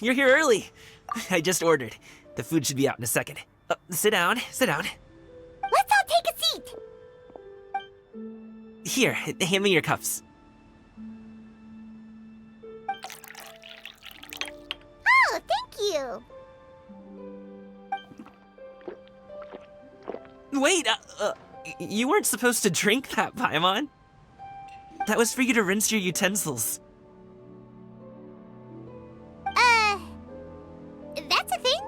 you're here early. I just ordered. The food should be out in a second. Sit down, sit down. Let's all take a seat. Here, hand me your cups. Oh, thank you. Wait, you weren't supposed to drink that, Paimon. That was for you to rinse your utensils. That's a thing?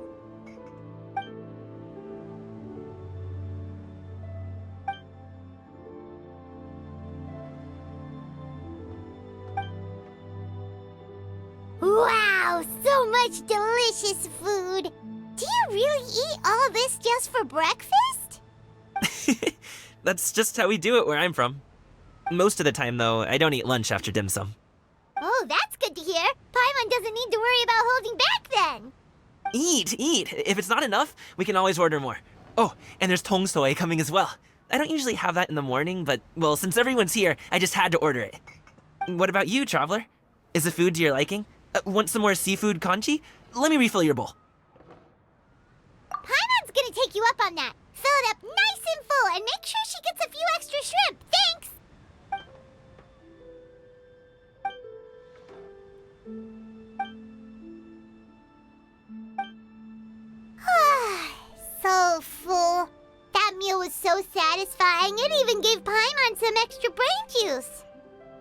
Wow, so much delicious food. Do you really eat all this just for breakfast? That's just how we do it where I'm from. Most of the time, though, I don't eat lunch after dim sum. Oh, that's good to hear. Paimon doesn't need to worry about holding back then. Eat, eat. If it's not enough, we can always order more. Oh, and there's tong soy coming as well. I don't usually have that in the morning, but, well, since everyone's here, I just had to order it. What about you, traveler? Is the food to your liking? Want some more seafood congee? Let me refill your bowl. Paimon's gonna take you up on that. Fill it up nice and full and make sure she gets a few extra shrimp. Thanks! So full. That meal was so satisfying, it even gave Paimon some extra brain juice.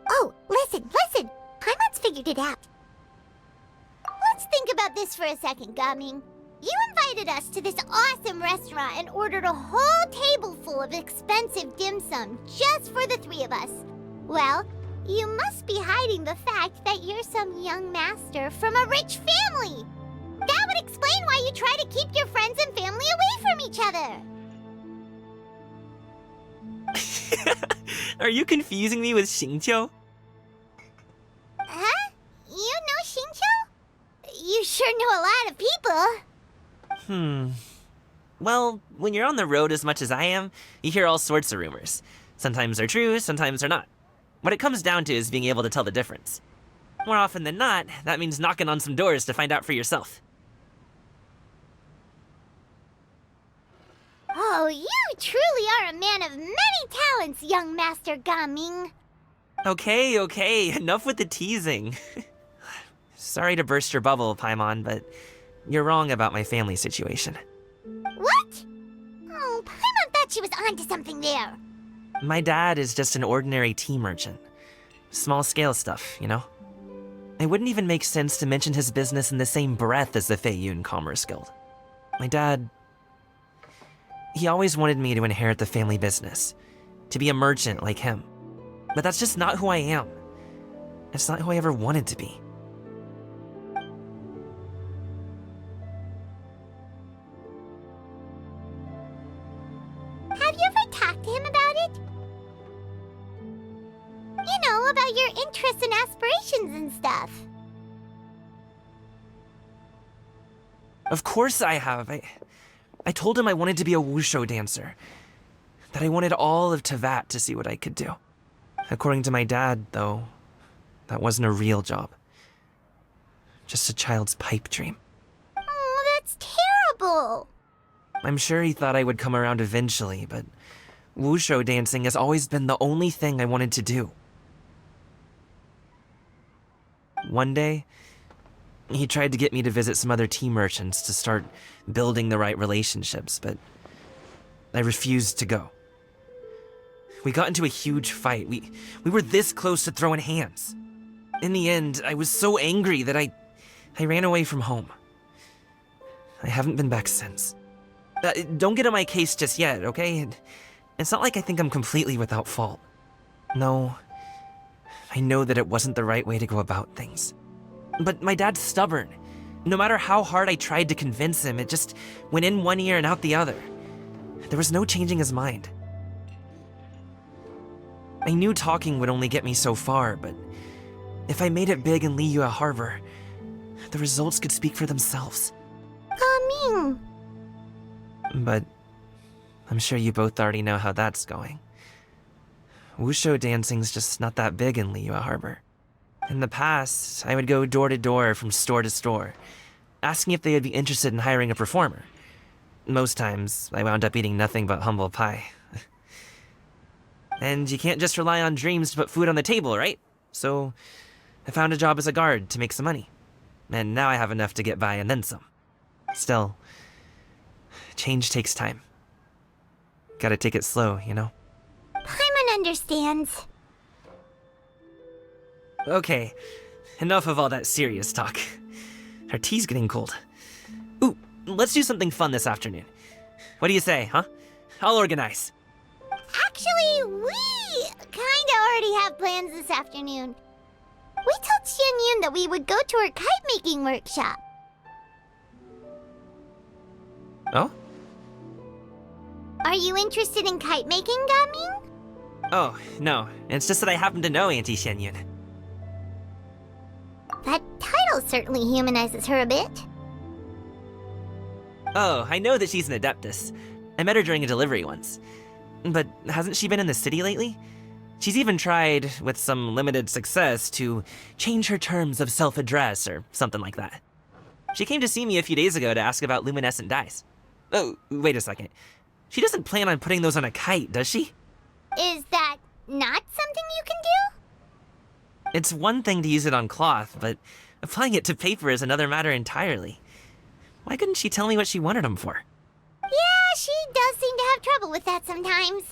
Oh, listen. Paimon's figured it out. Let's think about this for a second, Gaming. You invited us to this awesome restaurant and ordered a whole table full of expensive dim sum just for the three of us. Well, you must be hiding the fact that you're some young master from a rich family. That would explain why you try to keep your friends and family away from each other. Are you confusing me with Xingqiu? Huh? You know Xingqiu? You sure know a lot of people. Well, when you're on the road as much as I am, you hear all sorts of rumors. Sometimes they're true, sometimes they're not. What it comes down to is being able to tell the difference. More often than not, that means knocking on some doors to find out for yourself. Oh, you truly are a man of many talents, young Master Gaming. Okay, enough with the teasing. Sorry to burst your bubble, Paimon, but you're wrong about my family situation. What? Oh, Paimon thought she was onto something there. My dad is just an ordinary tea merchant. Small-scale stuff, you know? It wouldn't even make sense to mention his business in the same breath as the Feiyun Commerce Guild. My dad... he always wanted me to inherit the family business, to be a merchant like him. But that's just not who I am. It's not who I ever wanted to be. Have you ever talked to him about it? You know, about your interests and aspirations and stuff. Of course I have. I told him I wanted to be a wushu dancer. That I wanted all of Teyvat to see what I could do. According to my dad, though, that wasn't a real job. Just a child's pipe dream. Oh, that's terrible. I'm sure he thought I would come around eventually, but wushu dancing has always been the only thing I wanted to do. One day, he tried to get me to visit some other tea merchants to start building the right relationships, but I refused to go. We got into a huge fight. We were this close to throwing hands. In the end, I was so angry that I ran away from home. I haven't been back since. Don't get on my case just yet, okay? It's not like I think I'm completely without fault. No, I know that it wasn't the right way to go about things. But my dad's stubborn. No matter how hard I tried to convince him, it just went in one ear and out the other. There was no changing his mind. I knew talking would only get me so far, but if I made it big in Liyue Harbor, the results could speak for themselves. Gaming. But I'm sure you both already know how that's going. Wushu dancing's just not that big in Liyue Harbor. In the past, I would go door to door from store to store, asking if they would be interested in hiring a performer. Most times, I wound up eating nothing but humble pie. And you can't just rely on dreams to put food on the table, right? So, I found a job as a guard to make some money. And now I have enough to get by and then some. Still, change takes time. Gotta take it slow, you know? Paimon understands. Okay, enough of all that serious talk. Our tea's getting cold. Ooh, let's do something fun this afternoon. What do you say, huh? I'll organize. Actually, we kinda already have plans this afternoon. We told Xianyun that we would go to her kite-making workshop. Oh? Are you interested in kite-making, Gaming? Oh, no. It's just that I happen to know Auntie Xianyun. That title certainly humanizes her a bit. Oh, I know that she's an adeptus. I met her during a delivery once. But hasn't she been in the city lately? She's even tried, with some limited success, to change her terms of self-address or something like that. She came to see me a few days ago to ask about luminescent dyes. Oh, wait a second. She doesn't plan on putting those on a kite, does she? Is that not something you can do? It's one thing to use it on cloth, but applying it to paper is another matter entirely. Why couldn't she tell me what she wanted them for? Yeah, she does seem to have trouble with that sometimes.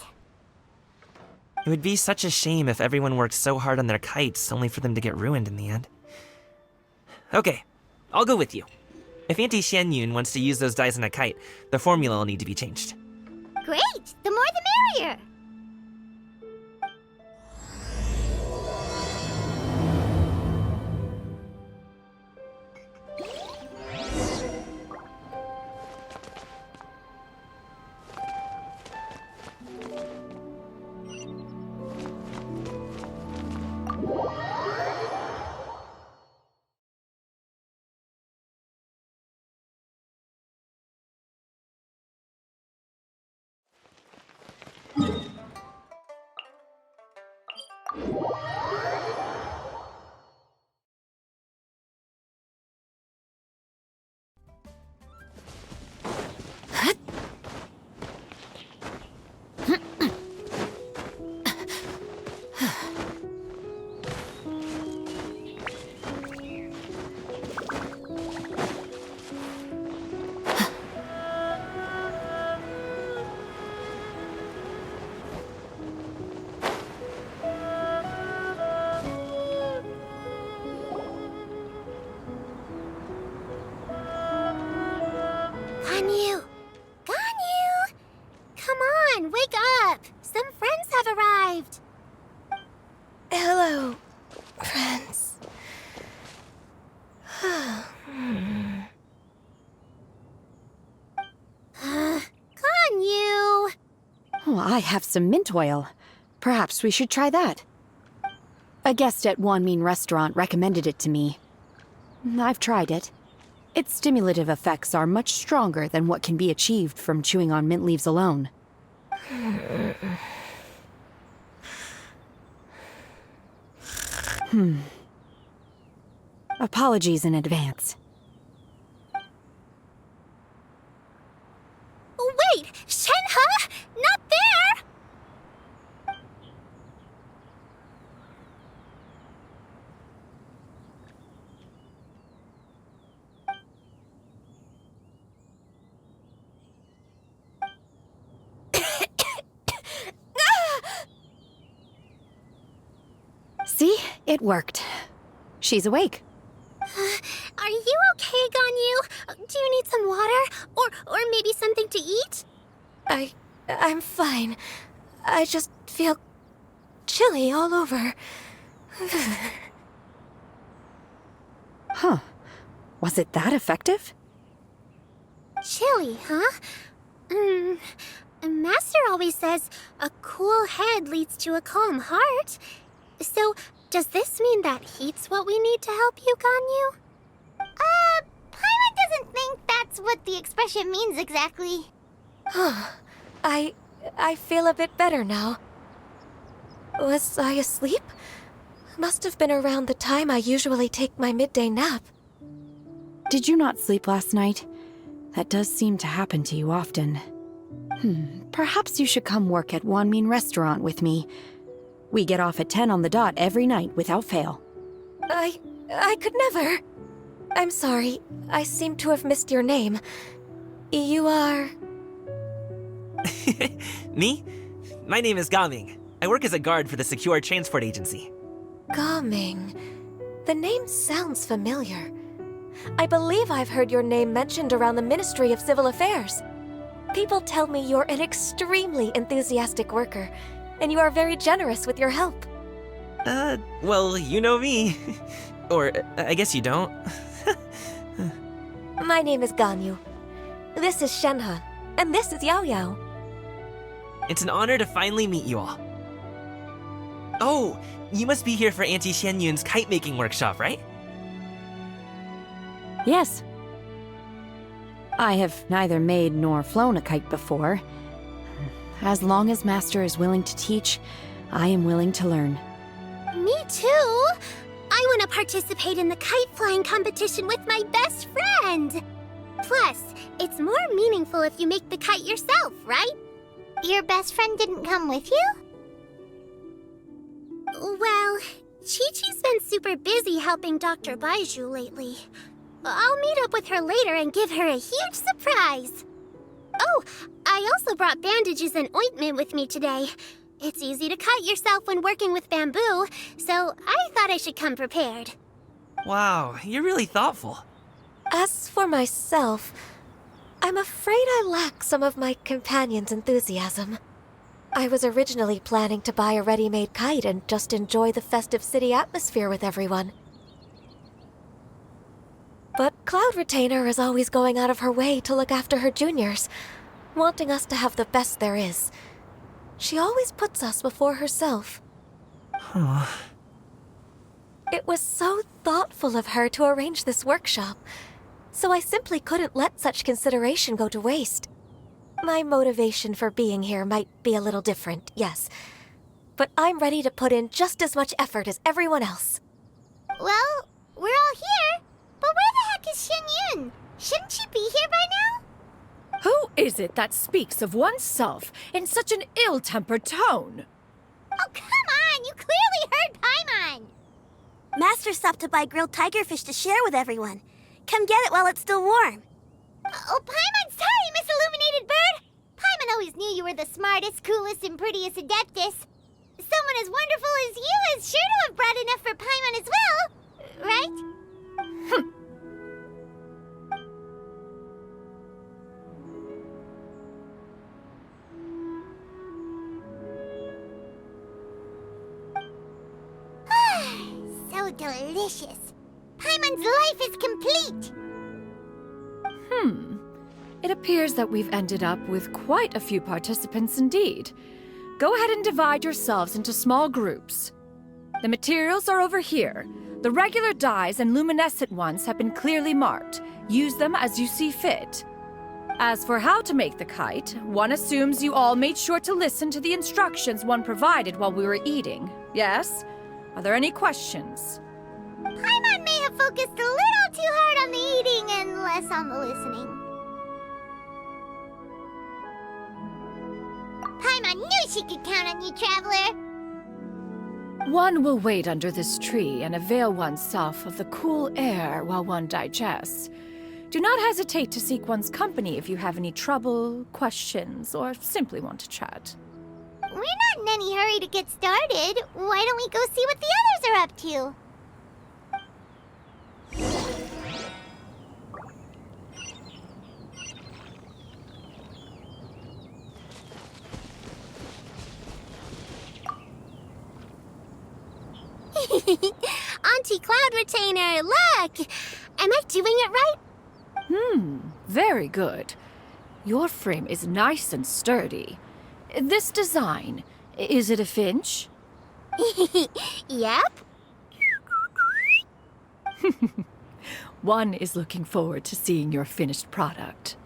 It would be such a shame if everyone worked so hard on their kites only for them to get ruined in the end. Okay, I'll go with you. If Auntie Xianyun wants to use those dyes on a kite, the formula will need to be changed. Great! The more the merrier! Ganyu! Ganyu! Come on, wake up! Some friends have arrived! Hello, friends. Ganyu! Oh, I have some mint oil. Perhaps we should try that. A guest at Wanmin Restaurant recommended it to me. I've tried it. Its stimulative effects are much stronger than what can be achieved from chewing on mint leaves alone. Apologies in advance. Wait! Shenhe? Not there! See? It worked. She's awake. Are you okay, Ganyu? Do you need some water? Or maybe something to eat? I'm fine. I just feel chilly all over. Huh. Was it that effective? Chilly, huh? Master always says a cool head leads to a calm heart. So, does this mean that heat's what we need to help you, Ganyu? Paimon doesn't think that's what the expression means exactly. I feel a bit better now. Was I asleep? Must have been around the time I usually take my midday nap. Did you not sleep last night? That does seem to happen to you often. Perhaps you should come work at Wanmin Restaurant with me. We get off at 10 on the dot every night without fail. I could never. I'm sorry. I seem to have missed your name. You are... Me? My name is Gaming. I work as a guard for the Secure Transport Agency. Gaming. The name sounds familiar. I believe I've heard your name mentioned around the Ministry of Civil Affairs. People tell me you're an extremely enthusiastic worker, and you are very generous with your help. Well, you know me. Or, I guess you don't. My name is Ganyu. This is Shenhe, and this is Yao Yao. It's an honor to finally meet you all. Oh, you must be here for Auntie Xianyun's kite-making workshop, right? Yes. I have neither made nor flown a kite before. As long as Master is willing to teach, I am willing to learn. Me too! I want to participate in the kite flying competition with my best friend! Plus, it's more meaningful if you make the kite yourself, right? Your best friend didn't come with you? Well, Chi-Chi's been super busy helping Dr. Baiju lately. I'll meet up with her later and give her a huge surprise. Oh, I also brought bandages and ointment with me today. It's easy to cut yourself when working with bamboo, so I thought I should come prepared. Wow, you're really thoughtful. As for myself, I'm afraid I lack some of my companion's enthusiasm. I was originally planning to buy a ready-made kite and just enjoy the festive city atmosphere with everyone. But Cloud Retainer is always going out of her way to look after her juniors, wanting us to have the best there is. She always puts us before herself. Huh. It was so thoughtful of her to arrange this workshop, so I simply couldn't let such consideration go to waste. My motivation for being here might be a little different, yes, but I'm ready to put in just as much effort as everyone else. Well, we're all here, but where the heck is Xianyun? Shouldn't she be here by now? Who is it that speaks of oneself in such an ill-tempered tone? Oh, come on! You clearly heard Paimon! Master stopped to buy grilled tigerfish to share with everyone. Come get it while it's still warm. Oh, Paimon, sorry, Miss Illuminated Bird! Paimon always knew you were the smartest, coolest, and prettiest Adeptus. Someone as wonderful as you is sure to have brought enough for Paimon as well, right? So delicious. Paimon's life is complete. It appears that we've ended up with quite a few participants indeed. Go ahead and divide yourselves into small groups. The materials are over here. The regular dyes and luminescent ones have been clearly marked. Use them as you see fit. As for how to make the kite, one assumes you all made sure to listen to the instructions one provided while we were eating. Yes? Are there any questions? Paimon may have focused a little too hard on the eating and less on the listening. Paimon knew she could count on you, Traveler. One will wait under this tree and avail oneself of the cool air while one digests. Do not hesitate to seek one's company if you have any trouble, questions, or simply want to chat. We're not in any hurry to get started. Why don't we go see what the others are up to? Auntie Cloud Retainer, look! Am I doing it right? Very good. Your frame is nice and sturdy. This design, is it a finch? Yep. One is looking forward to seeing your finished product.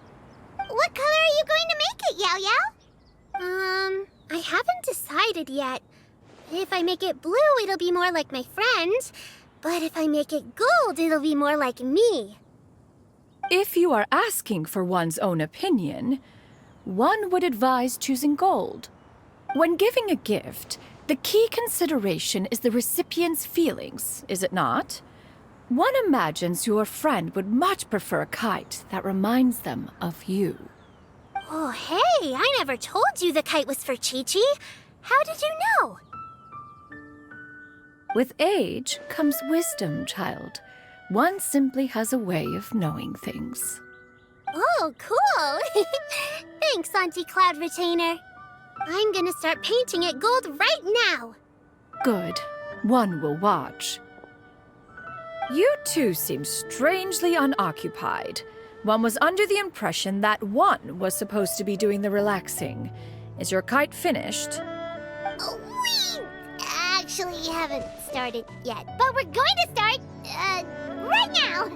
What color are you going to make it, Yao Yao? I haven't decided yet. If I make it blue, it'll be more like my friend. But if I make it gold, it'll be more like me. If you are asking for one's own opinion, one would advise choosing gold. When giving a gift, the key consideration is the recipient's feelings, is it not? One imagines your friend would much prefer a kite that reminds them of you. Oh, hey, I never told you the kite was for Chi-Chi. How did you know? With age comes wisdom, child. One simply has a way of knowing things. Oh, cool. Thanks, Auntie Cloud Retainer. I'm gonna start painting it gold right now. Good. One will watch. You two seem strangely unoccupied. One was under the impression that one was supposed to be doing the relaxing. Is your kite finished? We actually haven't started yet, but we're going to start, right now.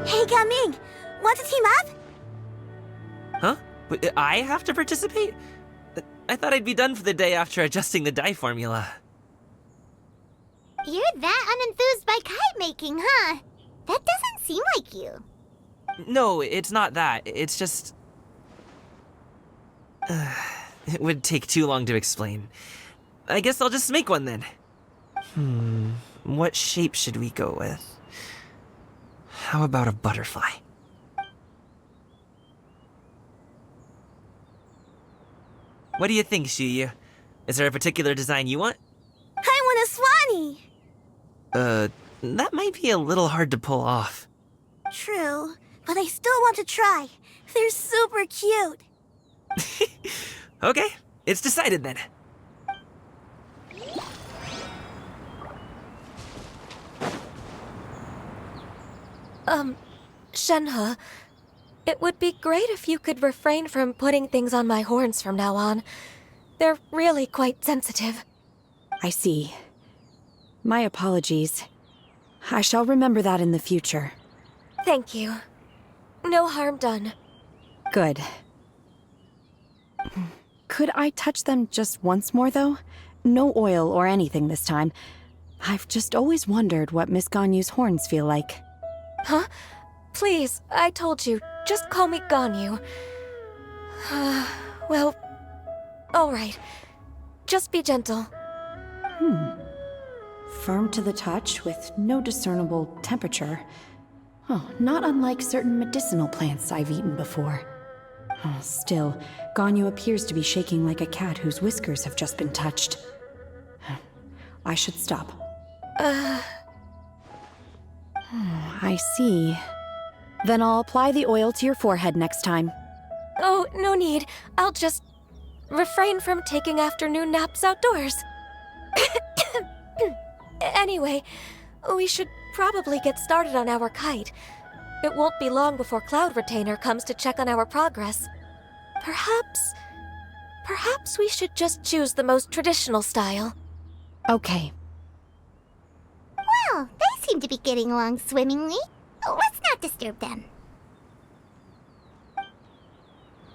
Hey, Gaming, want to team up? Huh? Wait, I have to participate? I thought I'd be done for the day after adjusting the dye formula. You're that unenthused by kite making, huh? That doesn't seem like you. No, it's not that. It's just... it would take too long to explain. I guess I'll just make one then. What shape should we go with? How about a butterfly? What do you think, Shuyu? Is there a particular design you want? I want a Swanee. That might be a little hard to pull off. True, but I still want to try. They're super cute. Okay, it's decided then. Shenhe, it would be great if you could refrain from putting things on my horns from now on. They're really quite sensitive. I see. My apologies. I shall remember that in the future. Thank you. No harm done. Good. Could I touch them just once more, though? No oil or anything this time. I've just always wondered what Miss Ganyu's horns feel like. Huh? Please, I told you, just call me Ganyu. Well, all right. Just be gentle. Firm to the touch with no discernible temperature. Oh, not unlike certain medicinal plants I've eaten before. Oh, still, Ganyu appears to be shaking like a cat whose whiskers have just been touched. I should stop. I see. Then I'll apply the oil to your forehead next time. Oh, no need. I'll just refrain from taking afternoon naps outdoors. Anyway, we should probably get started on our kite. It won't be long before Cloud Retainer comes to check on our progress. Perhaps we should just choose the most traditional style. Okay. Well, they seem to be getting along swimmingly. Let's not disturb them.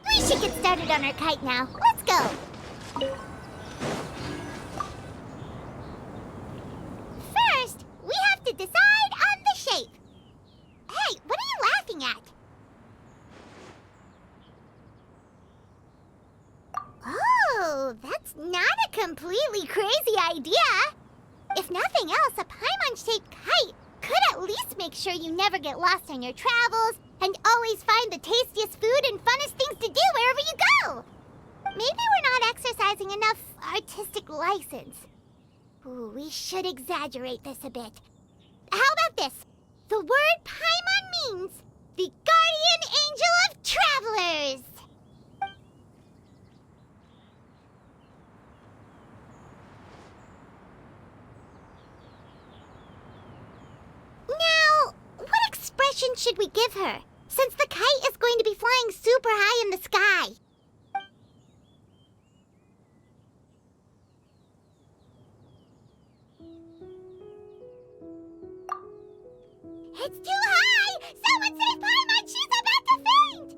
We should get started on our kite now. Let's go. First, we have to decide on the shape. Hey, what are you laughing at? Oh, that's not a completely crazy idea. If nothing else, a Paimon-shaped kite could at least make sure you never get lost on your travels and always find the tastiest food and funnest things to do wherever you go. Maybe we're not exercising enough artistic license. Ooh, we should exaggerate this a bit. How about this? The word Paimon means the guardian angel of travelers. Now, what expression should we give her, since the kite is going to be flying super high in the sky? It's too high! Someone save Paimon! She's about to faint!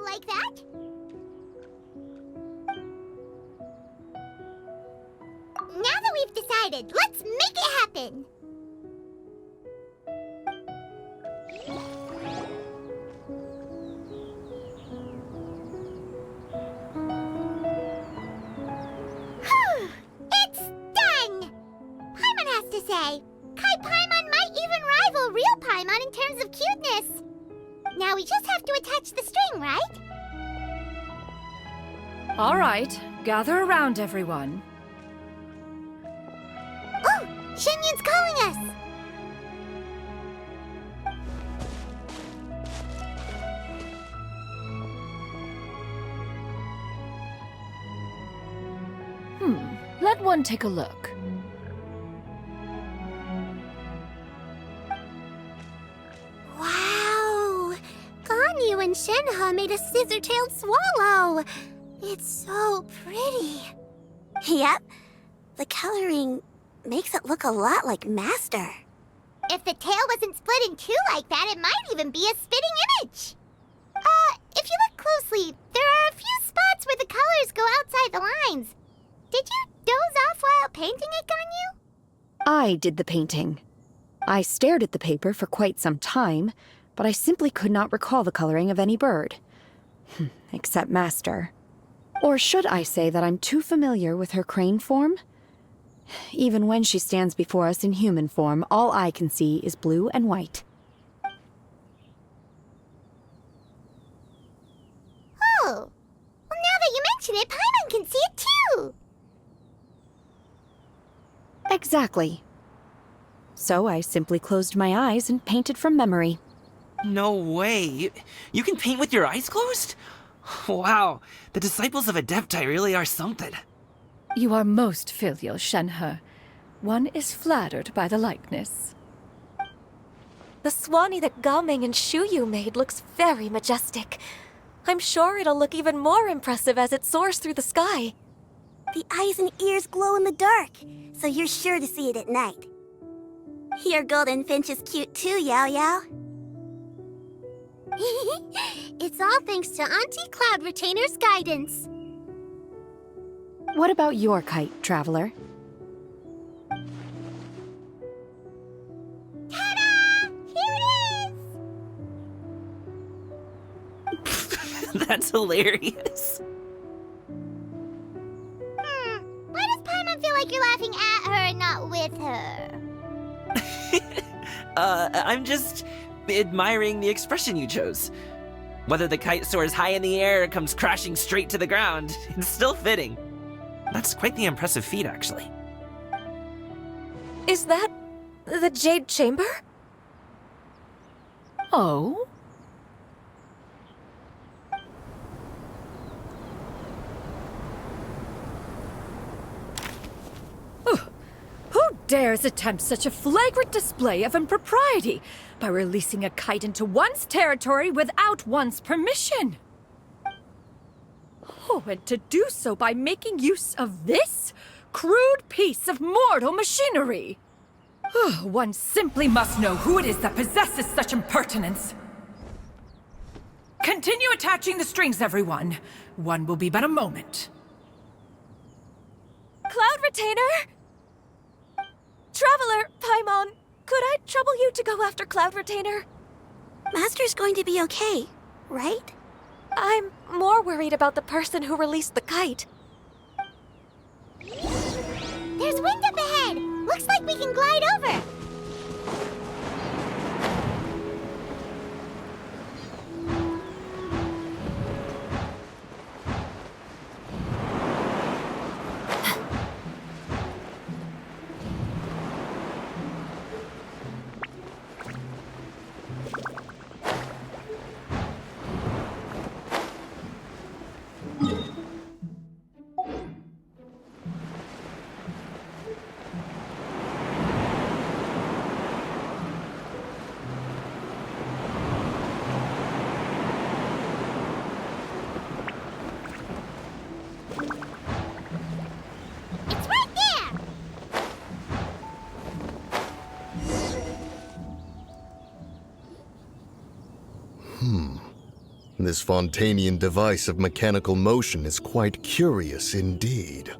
Like that? Now that we we've decided. Let's make it happen. It's done! Paimon has to say, Kai Paimon might even rival real Paimon in terms of cuteness. Now we just have to attach the string, right? All right, gather around, everyone. Oh, Shenyun's calling us! Let one take a look. Wow! Ganyu and Shenhe made a scissor-tailed swallow. It's so pretty. Yep. The coloring makes it look a lot like Master. If the tail wasn't split in two like that, it might even be a spitting image. If you look closely, there are a few spots where the colors go outside the lines. Did you doze off while painting it, Ganyu? I did the painting. I stared at the paper for quite some time, but I simply could not recall the coloring of any bird. Except Master. Or should I say that I'm too familiar with her crane form? Even when she stands before us in human form, all I can see is blue and white. Oh. Well, now that you mention it, Paimon can see it too! Exactly. So I simply closed my eyes and painted from memory. No way. You can paint with your eyes closed? Wow, the disciples of Adepti really are something. You are most filial, Shenhe. One is flattered by the likeness. The Swanee that Gaming and Shuyu made looks very majestic. I'm sure it'll look even more impressive as it soars through the sky. The eyes and ears glow in the dark, so you're sure to see it at night. Your golden finch is cute too, Yao Yao. It's all thanks to Auntie Cloud Retainer's guidance. What about your kite, Traveler? Ta-da! Here it is! That's hilarious. Why does Paimon feel like you're laughing at her and not with her? I'm just admiring the expression you chose. Whether the kite soars high in the air or comes crashing straight to the ground, it's still fitting. That's quite the impressive feat, actually. Is that the Jade Chamber? Oh? Who dares attempt such a flagrant display of impropriety by releasing a kite into one's territory without one's permission? Oh, and to do so by making use of this crude piece of mortal machinery. One simply must know who it is that possesses such impertinence. Continue attaching the strings, everyone. One will be but a moment. Cloud Retainer? Traveler, Paimon, could I trouble you to go after Cloud Retainer? Master's going to be okay, right? I'm more worried about the person who released the kite. There's wind up ahead! Looks like we can glide over! It's right there! This Fontanian device of mechanical motion is quite curious indeed.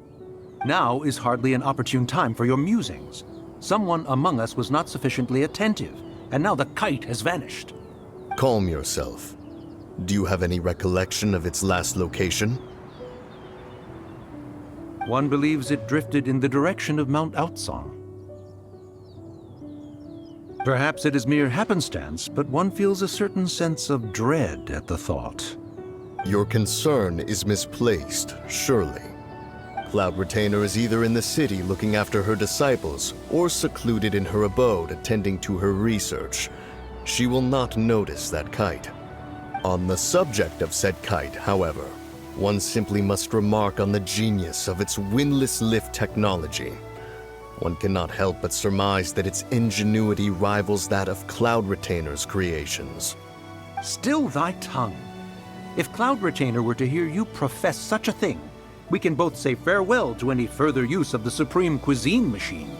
Now is hardly an opportune time for your musings. Someone among us was not sufficiently attentive, and now the kite has vanished. Calm yourself. Do you have any recollection of its last location? One believes it drifted in the direction of Mount Outsong. Perhaps it is mere happenstance, but one feels a certain sense of dread at the thought. Your concern is misplaced, surely. Cloud Retainer is either in the city looking after her disciples, or secluded in her abode attending to her research. She will not notice that kite. On the subject of said kite, however, one simply must remark on the genius of its windlass lift technology. One cannot help but surmise that its ingenuity rivals that of Cloud Retainer's creations. Still thy tongue. If Cloud Retainer were to hear you profess such a thing, we can both say farewell to any further use of the Supreme Cuisine Machine.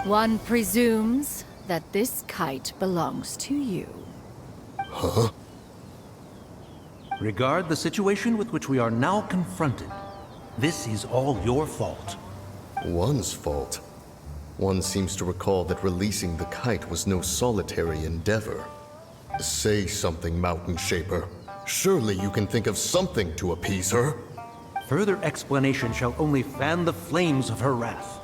One presumes that this kite belongs to you. Huh? Regard the situation with which we are now confronted. This is all your fault. One's fault. One seems to recall that releasing the kite was no solitary endeavor. Say something, Mountain Shaper. Surely you can think of something to appease her. Further explanation shall only fan the flames of her wrath.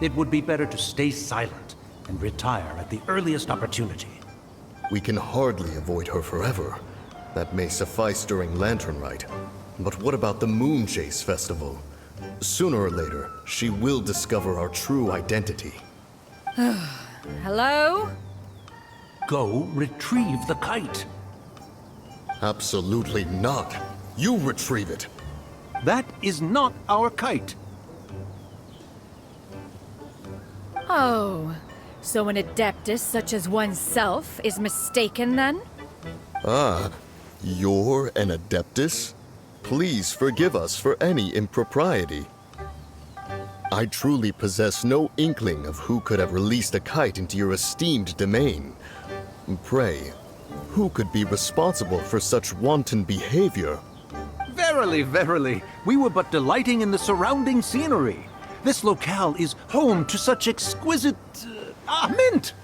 It would be better to stay silent and retire at the earliest opportunity. We can hardly avoid her forever. That may suffice during Lantern Rite. But what about the Moon Chase Festival? Sooner or later, she will discover our true identity. Hello? Go retrieve the kite. Absolutely not. You retrieve it. That is not our kite. Oh, so an adeptus such as oneself is mistaken then? Ah, you're an Adeptus? Please forgive us for any impropriety. I truly possess no inkling of who could have released a kite into your esteemed domain. Pray, who could be responsible for such wanton behavior? Verily, verily, we were but delighting in the surrounding scenery. This locale is home to such exquisite... mint!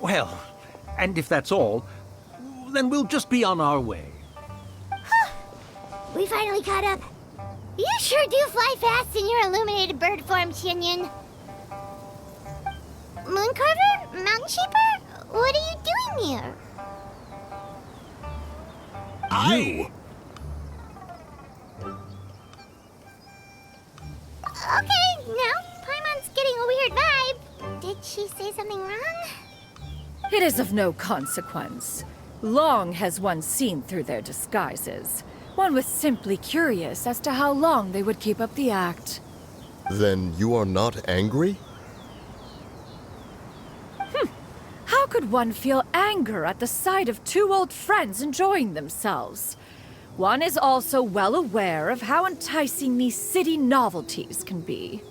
Well, and if that's all, then we'll just be on our way. We finally caught up. You sure do fly fast in your illuminated bird form, Shinyan. Mooncarver? Mountain Shaper? What are you doing here? You! Okay, now Paimon's getting a weird vibe. Did she say something wrong? It is of no consequence. Long has one seen through their disguises. One was simply curious as to how long they would keep up the act. Then you are not angry? How could one feel anger at the sight of two old friends enjoying themselves? One is also well aware of how enticing these city novelties can be.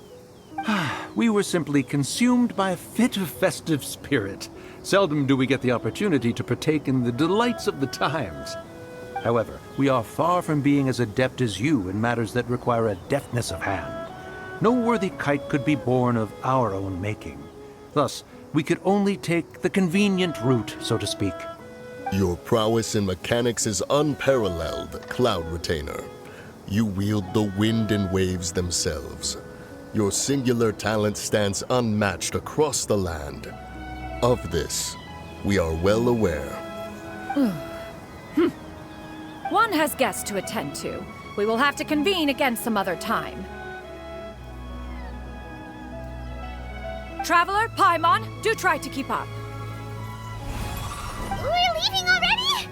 We were simply consumed by a fit of festive spirit. Seldom do we get the opportunity to partake in the delights of the times. However, we are far from being as adept as you in matters that require a deftness of hand. No worthy kite could be born of our own making. Thus, we could only take the convenient route, so to speak. Your prowess in mechanics is unparalleled, Cloud Retainer. You wield the wind and waves themselves. Your singular talent stands unmatched across the land. Of this, we are well aware. One has guests to attend to. We will have to convene again some other time. Traveler, Paimon, do try to keep up. We're leaving already?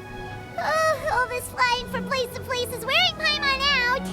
Oh, all this flying from place to place is wearing Paimon out.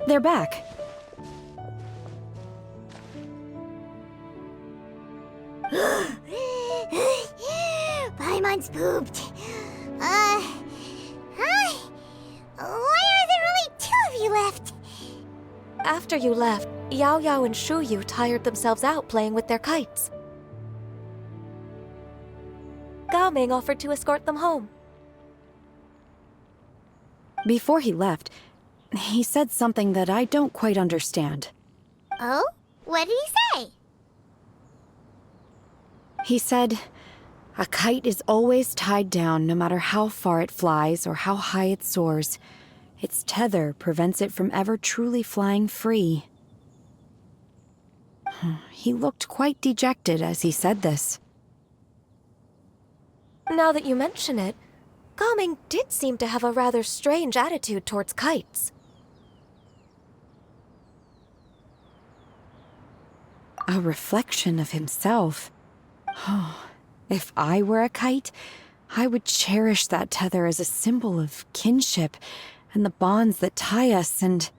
They're back. Paimon's pooped. Hi. Why are there only two of you left? After you left, Yao Yao and Shu Yu tired themselves out playing with their kites. Gao Ming offered to escort them home. Before he left, he said something that I don't quite understand. Oh? What did he say? He said, a kite is always tied down no matter how far it flies or how high it soars. Its tether prevents it from ever truly flying free. He looked quite dejected as he said this. Now that you mention it, Gao Ming did seem to have a rather strange attitude towards kites. A reflection of himself. Oh, if I were a kite, I would cherish that tether as a symbol of kinship and the bonds that tie us and...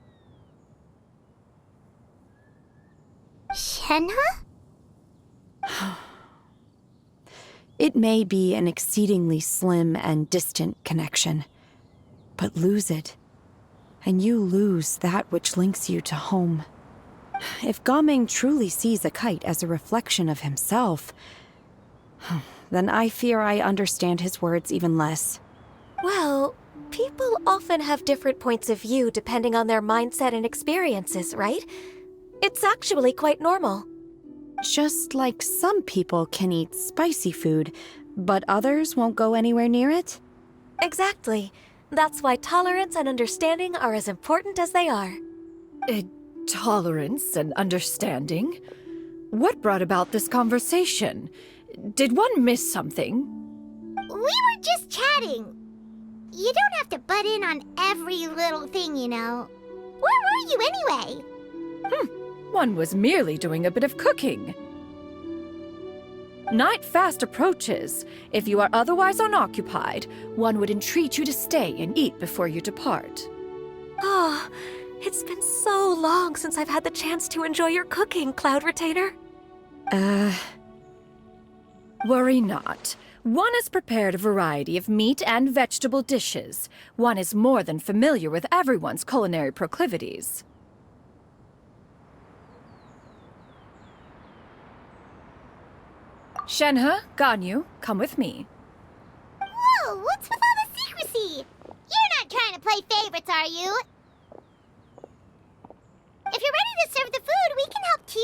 Shenhe? It may be an exceedingly slim and distant connection, but lose it, and you lose that which links you to home. If Gao Ming truly sees a kite as a reflection of himself, then I fear I understand his words even less. Well, people often have different points of view depending on their mindset and experiences, right? It's actually quite normal. Just like some people can eat spicy food, but others won't go anywhere near it? Exactly. That's why tolerance and understanding are as important as they are. Tolerance and understanding? What brought about this conversation? Did one miss something? We were just chatting. You don't have to butt in on every little thing, you know. Where were you anyway? One was merely doing a bit of cooking. Night fast approaches. If you are otherwise unoccupied, one would entreat you to stay and eat before you depart. Oh, it's been so long since I've had the chance to enjoy your cooking, Cloud Retainer. Worry not. One has prepared a variety of meat and vegetable dishes. One is more than familiar with everyone's culinary proclivities. Shenhe, Ganyu, come with me. Whoa, what's with all the secrecy? You're not trying to play favorites, are you? If you're ready to serve the food, we can help too.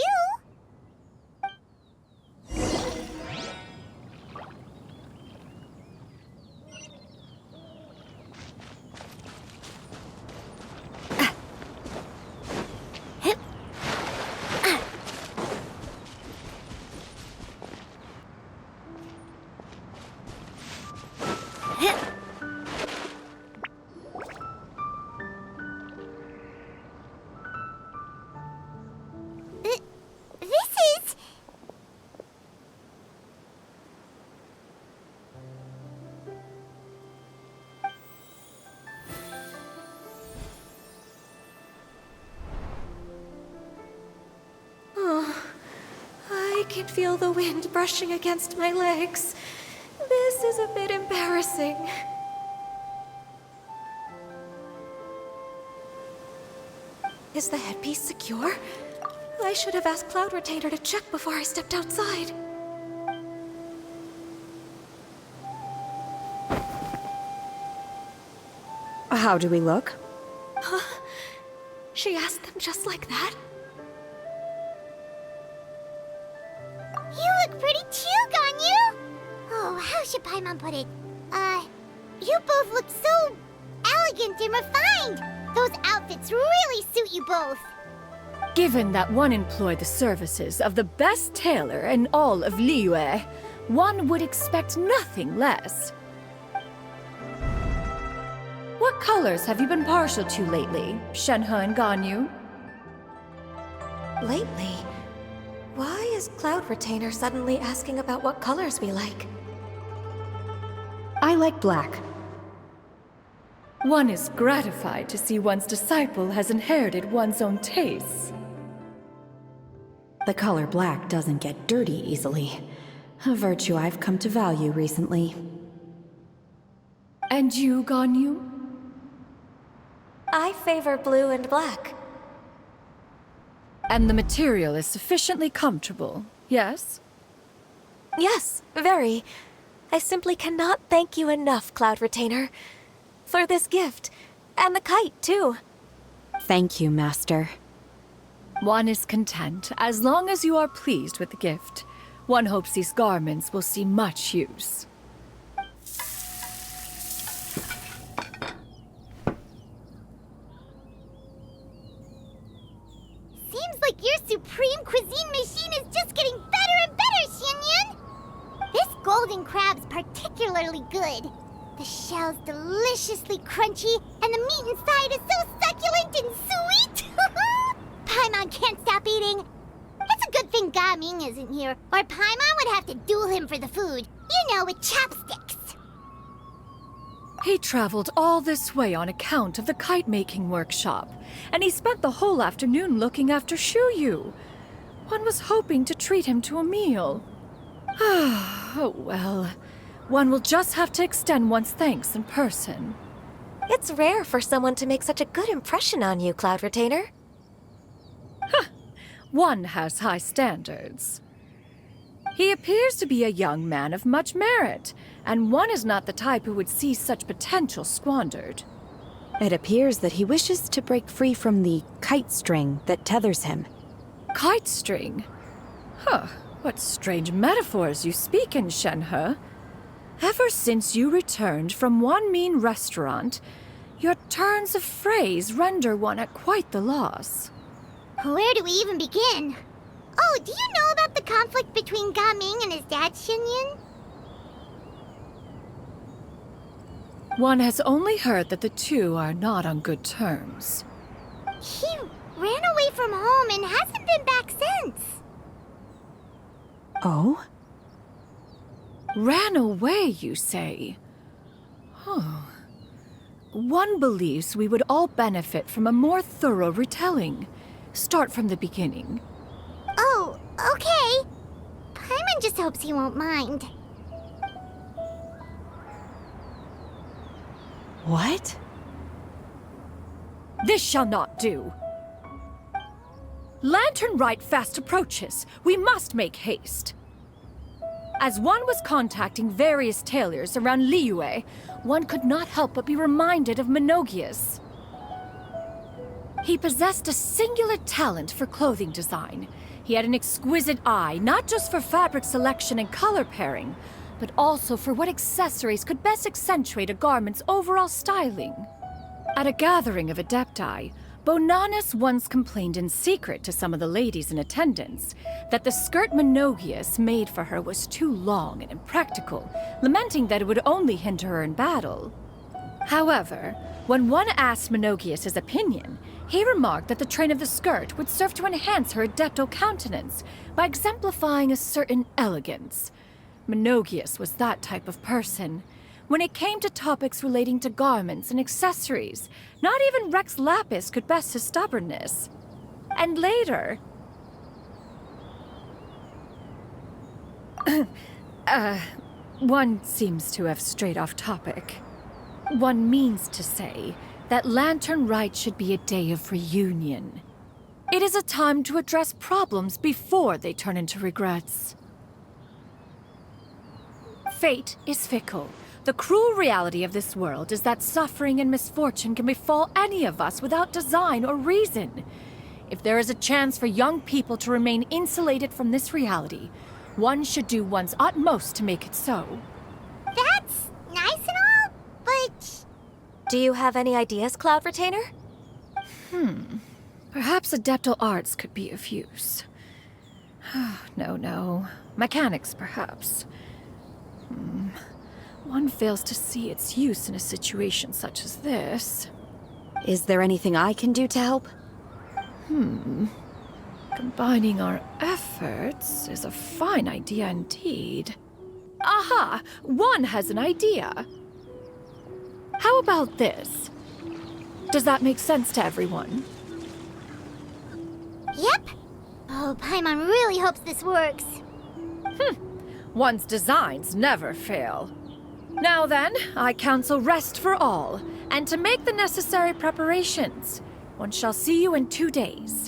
I can feel the wind brushing against my legs. This is a bit embarrassing. Is the headpiece secure? I should have asked Cloud Retainer to check before I stepped outside. How do we look? She asked them just like that? You look pretty too, Ganyu! Oh, how should Paimon put it? You both look so elegant and refined! Those outfits really suit you both! Given that one employed the services of the best tailor in all of Liyue, one would expect nothing less. What colors have you been partial to lately, Shenhe and Ganyu? Lately? Why is Cloud Retainer suddenly asking about what colors we like? I like black. One is gratified to see one's disciple has inherited one's own tastes. The color black doesn't get dirty easily. A virtue I've come to value recently. And you, Ganyu? I favor blue and black. And the material is sufficiently comfortable, yes? Yes, very. I simply cannot thank you enough, Cloud Retainer. For this gift. And the kite, too. Thank you, Master. One is content, as long as you are pleased with the gift. One hopes these garments will see much use. Seems like your supreme cuisine machine is just getting better and better, Xinyun! This golden crab's particularly good. The shell's deliciously crunchy, and the meat inside is so succulent and sweet! Paimon can't stop eating. It's a good thing Gaming isn't here, or Paimon would have to duel him for the food. You know, with chopsticks. He traveled all this way on account of the kite-making workshop, and he spent the whole afternoon looking after Shuyu. One was hoping to treat him to a meal. Oh well. One will just have to extend one's thanks in person. It's rare for someone to make such a good impression on you, Cloud Retainer. One has high standards. He appears to be a young man of much merit, and one is not the type who would see such potential squandered. It appears that he wishes to break free from the kite string that tethers him. Kite string? Huh, what strange metaphors you speak in, Shenhe. Ever since you returned from one mean restaurant, your turns of phrase render one at quite the loss. Where do we even begin? Oh, do you know about the conflict between Gaming and his dad, Xinyun? One has only heard that the two are not on good terms. He ran away from home and hasn't been back since. Oh? Ran away, you say? Oh. One believes we would all benefit from a more thorough retelling. Start from the beginning. Oh, okay. Paimon just hopes he won't mind. What? This shall not do. Lantern Rite fast approaches. We must make haste. As one was contacting various tailors around Liyue, one could not help but be reminded of Menogias. He possessed a singular talent for clothing design. He had an exquisite eye, not just for fabric selection and color pairing, but also for what accessories could best accentuate a garment's overall styling. At a gathering of Adepti, Bonanis once complained in secret to some of the ladies in attendance that the skirt Menogias made for her was too long and impractical, lamenting that it would only hinder her in battle. However, when one asked Menogias his opinion, he remarked that the train of the skirt would serve to enhance her adeptal countenance by exemplifying a certain elegance. Menogias was that type of person. When it came to topics relating to garments and accessories, not even Rex Lapis could best his stubbornness. And later... one seems to have strayed off topic. One means to say that Lantern Rite should be a day of reunion. It is a time to address problems before they turn into regrets. Fate is fickle. The cruel reality of this world is that suffering and misfortune can befall any of us without design or reason. If there is a chance for young people to remain insulated from this reality, one should do one's utmost to make it so. That's nice and all, but... Do you have any ideas, Cloud Retainer? Perhaps adeptal arts could be of use. No. Mechanics, perhaps. One fails to see its use in a situation such as this. Is there anything I can do to help? Combining our efforts is a fine idea indeed. Aha! One has an idea! How about this? Does that make sense to everyone? Yep. Oh, Paimon really hopes this works. One's designs never fail. Now then, I counsel rest for all, and to make the necessary preparations. One shall see you in 2 days.